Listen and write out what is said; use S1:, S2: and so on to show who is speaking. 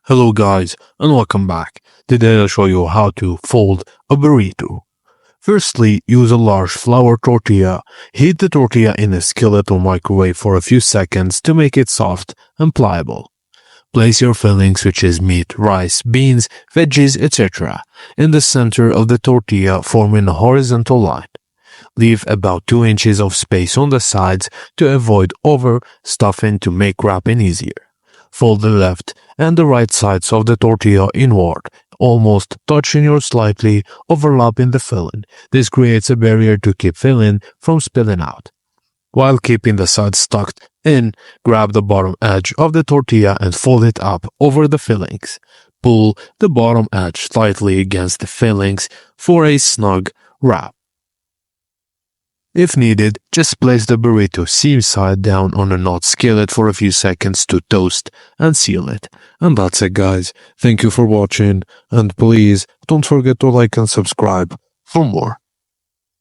S1: Hello guys and welcome back. Today I'll show you how to fold a burrito. Firstly, use a large flour tortilla. Heat the tortilla in a skillet or microwave for a few seconds to make it soft and pliable. Place your fillings such as meat, rice, beans, veggies, etc. in the center of the tortilla, forming a horizontal line. Leave about 2 inches of space on the sides to avoid overstuffing to make wrapping easier. Fold the left and the right sides of the tortilla inward, almost touching or slightly overlapping the filling. This creates a barrier to keep filling from spilling out. While keeping the sides tucked in, grab the bottom edge of the tortilla and fold it up over the fillings. Pull the bottom edge slightly against the fillings for a snug wrap. If needed, just place the burrito seam side down on a hot skillet for a few seconds to toast and seal it. And that's it guys. Thank you for watching and please don't forget to like and subscribe for more.